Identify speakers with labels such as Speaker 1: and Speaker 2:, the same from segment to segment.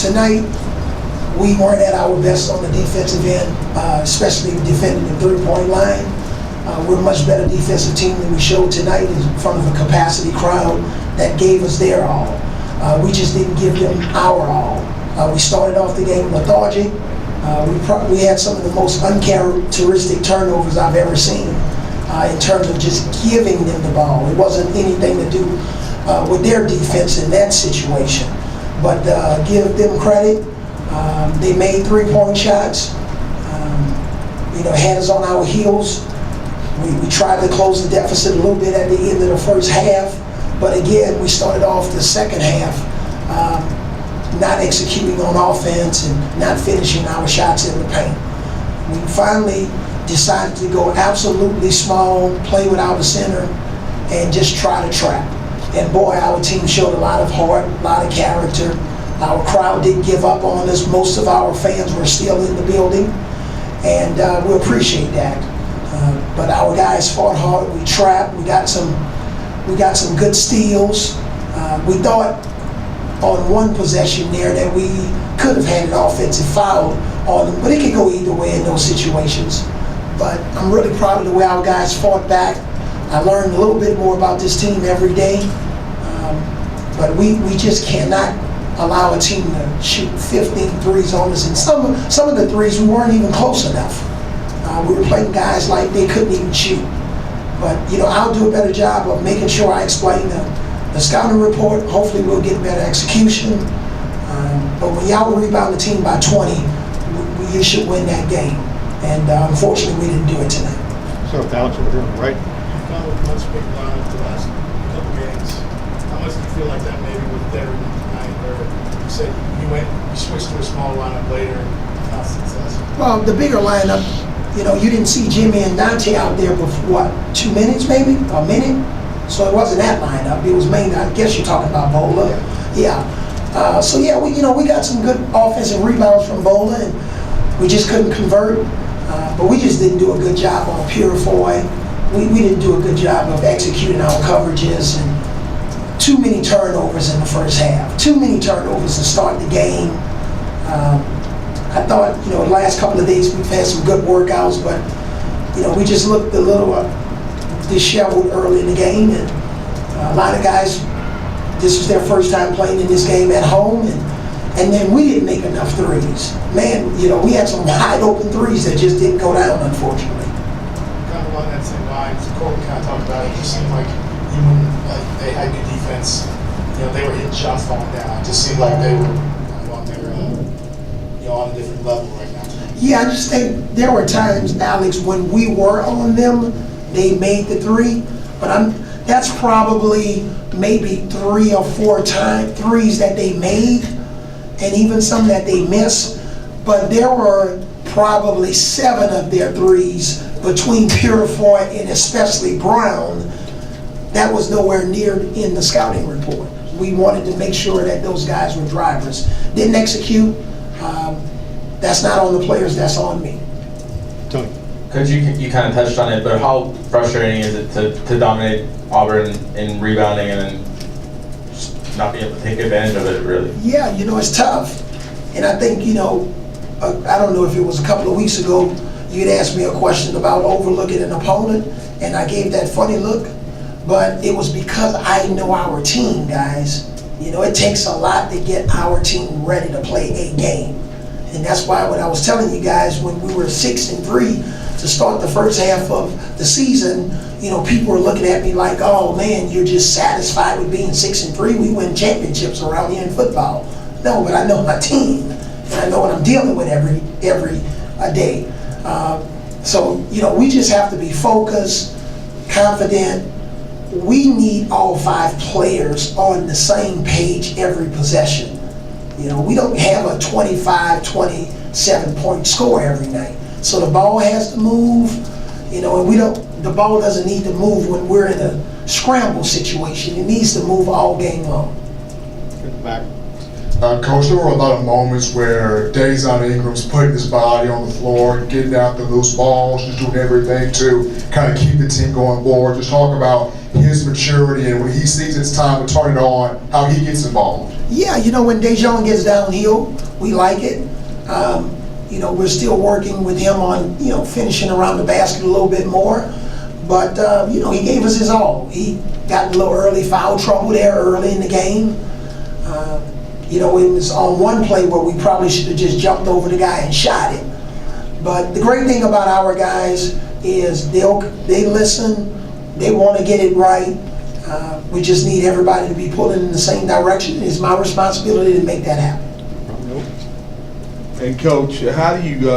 Speaker 1: tonight, we weren't at our best on the defensive end, especially defending the three-point line. We're a much better defensive team than we showed tonight in front of a capacity crowd that gave us their all. We just didn't give them our all. We started off the game lethargic. We had some of the most uncharacteristic turnovers I've ever seen in terms of just giving them the ball. It wasn't anything to do with their defense in that situation. But give them credit. They made three-point shots. Had us on our heels. We tried to close the deficit a little bit at the end of the first half, but again, we started off the second half not executing on offense and not finishing our shots in the paint. We finally decided to go absolutely small, play without a center, and just try to trap. And boy, our team showed a lot of heart, a lot of character. Our crowd didn't give up on us. Most of our fans were still in the building, and we appreciate that. But our guys fought hard. We trapped. We got some good steals. We thought on one possession there that we could have had an offensive foul on them, but it could go either way in those situations. But I'm really proud of the way our guys fought back. I learned a little bit more about this team every day. But we just cannot allow a team to shoot 15 threes on us. And some of the threes, we weren't even close enough. We were playing guys like they couldn't even shoot. But, I'll do a better job of making sure I explain the scouting report. Hopefully we'll get better execution. But when y'all rebound the team by 20, you should win that game. And unfortunately, we didn't do it tonight.
Speaker 2: So, Alex, over here on the right.
Speaker 3: You followed much big lineup the last couple games. How much do you feel like that maybe with Avery tonight, where you said you switched to a small lineup later and found success?
Speaker 1: Well, the bigger lineup, you didn't see Jimmy and Dante out there before, 2 minutes maybe? A minute? So it wasn't that lineup. It was mainly, I guess you're talking about Bola. Yeah. We got some good offensive rebounds from Bola, and we just couldn't convert. But we just didn't do a good job on Purifoy. We didn't do a good job of executing our coverages, and too many turnovers in the first half. Too many turnovers to start the game. I thought, the last couple of days we've had some good workouts, but, we just looked a little disheveled early in the game, and a lot of guys, this was their first time playing in this game at home, and then we didn't make enough threes. Man, we had some wide open threes that just didn't go down, unfortunately.
Speaker 3: Kind of along that same line, Colton kind of talked about it. It just seemed like even they had good defense, they were hitting shots falling down. It just seemed like they were on a different level right now.
Speaker 1: Yeah, I just think there were times, Alex, when we were on them, they made the three, but that's probably maybe 3 or 4 threes that they made, and even some that they missed. But there were probably 7 of their threes between Purifoy and especially Brown that was nowhere near in the scouting report. We wanted to make sure that those guys were drivers. Didn't execute. That's not on the players, that's on me.
Speaker 2: Tony.
Speaker 4: Coach, you kind of touched on it, but how frustrating is it to dominate Auburn in rebounding and then just not be able to take advantage of it, really?
Speaker 1: Yeah, it's tough. And I think, I don't know if it was a couple of weeks ago, you'd asked me a question about overlooking an opponent, and I gave that funny look. But it was because I know our team, guys. It takes a lot to get our team ready to play a game. And that's why when I was telling you guys when we were 6-3 to start the first half of the season, people were looking at me like, oh man, you're just satisfied with being 6-3. We win championships around here in football. No, but I know my team, and I know what I'm dealing with every day. So we just have to be focused, confident. We need all 5 players on the same page every possession. We don't have a 25, 27-point score every night. So the ball has to move, and the ball doesn't need to move when we're in a scramble situation. It needs to move all game long.
Speaker 2: Back.
Speaker 5: Coach, there were a lot of moments where Davion Ingram's putting his body on the floor, getting out the loose balls, just doing everything to kind of keep the team going forward. Just talk about his maturity and when he sees it's time to turn it on, how he gets involved.
Speaker 1: Yeah, when Dejon gets downhill, we like it. We're still working with him on, finishing around the basket a little bit more. But, he gave us his all. He got a little early foul trouble there early in the game. It was on one play where we probably should have just jumped over the guy and shot it. But the great thing about our guys is they listen, they want to get it right. We just need everybody to be pulling in the same direction. It's my responsibility to make that happen.
Speaker 6: And Coach, how do you,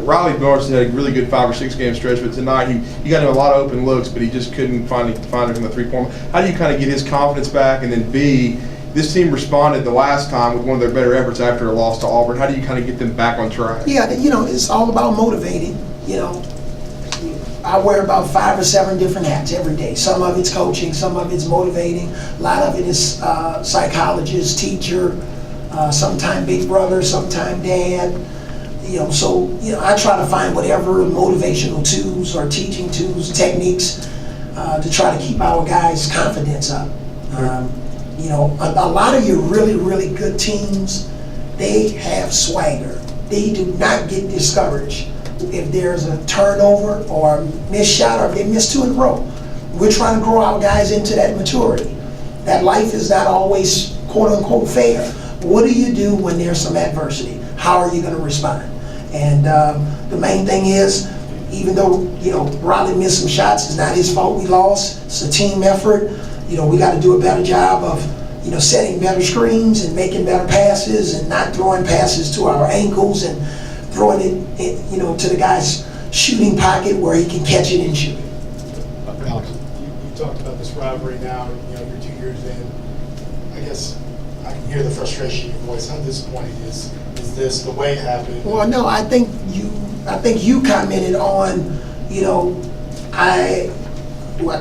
Speaker 6: Riley Barnes had a really good 5 or 6 game stretch, but tonight you got him a lot of open looks, but he just couldn't find it from the 3-point. How do you kind of get his confidence back? And then B, this team responded the last time with one of their better efforts after a loss to Auburn. How do you kind of get them back on track?
Speaker 1: Yeah, it's all about motivating. I wear about 5 or 7 different hats every day. Some of it's coaching, some of it's motivating. A lot of it is psychologist, teacher, sometime big brother, sometime dad. I try to find whatever motivational tools or teaching tools, techniques to try to keep our guys' confidence up. A lot of your really, really good teams, they have swagger. They do not get discouraged if there's a turnover or a missed shot or if they miss 2 in a row. We're trying to grow our guys into that maturity. That life is not always quote unquote fair. What do you do when there's some adversity? How are you going to respond? And the main thing is, even though Riley missed some shots, it's not his fault we lost. It's a team effort. We got to do a better job of setting better screens and making better passes and not throwing passes to our ankles and throwing it to the guy's shooting pocket where he can catch it and shoot.
Speaker 2: Alex.
Speaker 3: You talked about this rivalry now, you're 2 years in. I guess I can hear the frustration in your voice. How disappointing is this, the way it happened?
Speaker 1: Well, no, I think you commented on, I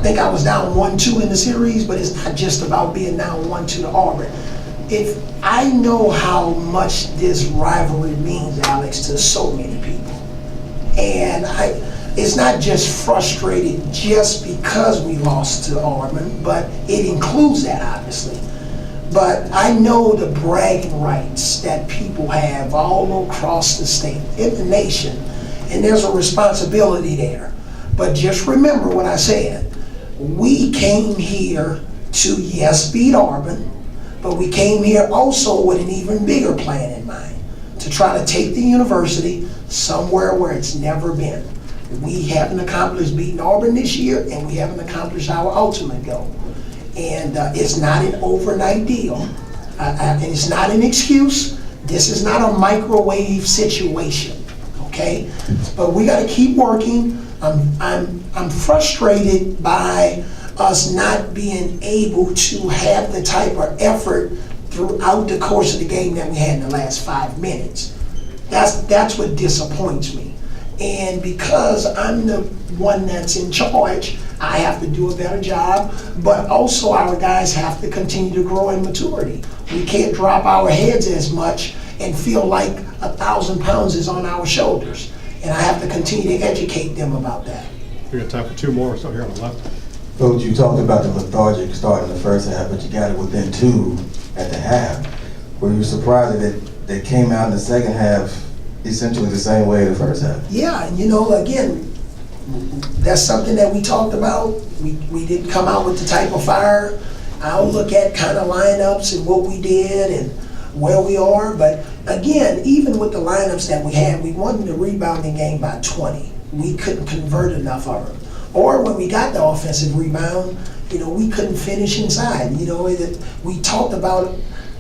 Speaker 1: think I was down 1-2 in the series, but it's not just about being down 1-2 to Auburn. If I know how much this rivalry means, Alex, to so many people, and it's not just frustrated just because we lost to Auburn, but it includes that, obviously. But I know the bragging rights that people have all across the state, in the nation, and there's a responsibility there. But just remember what I said. We came here to, yes, beat Auburn, but we came here also with an even bigger plan in mind, to try to take the university somewhere where it's never been. We haven't accomplished beating Auburn this year, and we haven't accomplished our ultimate goal. And it's not an overnight deal, and it's not an excuse. This is not a microwave situation, okay? But we got to keep working. I'm frustrated by us not being able to have the type of effort throughout the course of the game that we had in the last 5 minutes. That's what disappoints me. And because I'm the one that's in charge, I have to do a better job, but also our guys have to continue to grow in maturity. We can't drop our heads as much and feel like 1,000 pounds is on our shoulders. And I have to continue to educate them about that.
Speaker 2: We got time for 2 more, so here on the left.
Speaker 7: Coach, you talked about the lethargic start in the first half, but you got it within 2 at the half. Were you surprised that they came out in the second half essentially the same way the first half?
Speaker 1: Yeah, and again, that's something that we talked about. We didn't come out with the type of fire. I'll look at kind of lineups and what we did and where we are. But again, even with the lineups that we had, we won the rebounding game by 20. We couldn't convert enough of them. Or when we got the offensive rebound, we couldn't finish inside. We talked about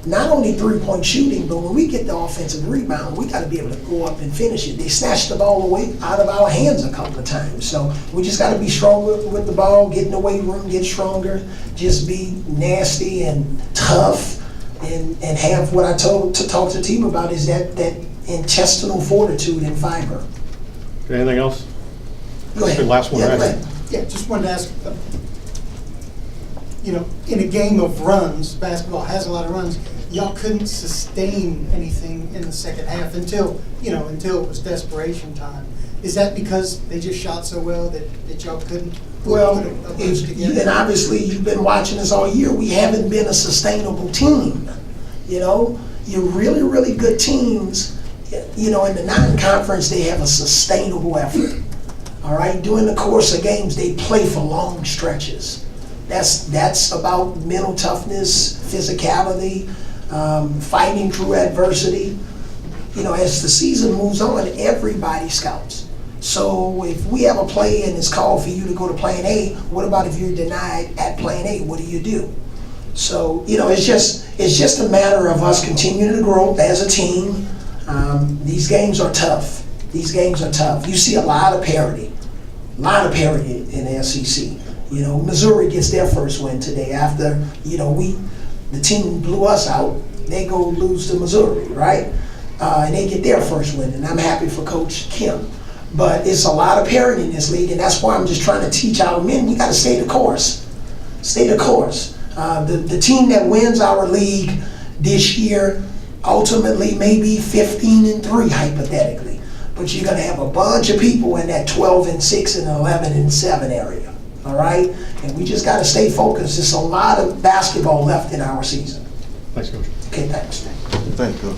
Speaker 1: not only 3-point shooting, but when we get the offensive rebound, we got to be able to go up and finish it. They snatched the ball away out of our hands a couple of times. So we just got to be stronger with the ball, get in the weight room, get stronger, just be nasty and tough, and have what I talk to the team about is that intestinal fortitude and fiber.
Speaker 2: Okay, anything else?
Speaker 1: Go ahead.
Speaker 2: The last one,
Speaker 1: Yeah,
Speaker 2: right?
Speaker 1: go ahead.
Speaker 8: Yeah, just wanted to ask, in a game of runs, basketball has a lot of runs, y'all couldn't sustain anything in the second half until it was desperation time. Is that because they just shot so well that y'all couldn't
Speaker 1: Well,
Speaker 8: put a bunch together?
Speaker 1: and obviously you've been watching us all year. We haven't been a sustainable team. You know, you really, really good teams, you know, in the non-conference, they have a sustainable effort. All right, during the course of games, they play for long stretches. That's about mental toughness, physicality, fighting through adversity. You know, as the season moves on, everybody scouts. So if we have a play and it's called for you to go to plan A, what about if you're denied at plan A? What do you do? So, you know, it's just a matter of us continuing to grow as a team. These games are tough. These games are tough. You see a lot of parity in the SEC. You know, Missouri gets their first win today after, you know, the team blew us out. They go lose to Missouri, right? And they get their first win, and I'm happy for Coach Kim. But it's a lot of parity in this league, and that's why I'm just trying to teach our men, we got to stay the course. Stay the course. The team that wins our league this year ultimately may be 15-3 hypothetically, but you're going to have a bunch of people in that 12-6 and 11-7 area. All right, and we just got to stay focused. There's a lot of basketball left in our season.
Speaker 2: Thanks, Coach.
Speaker 1: Okay, thanks.
Speaker 7: Thank you.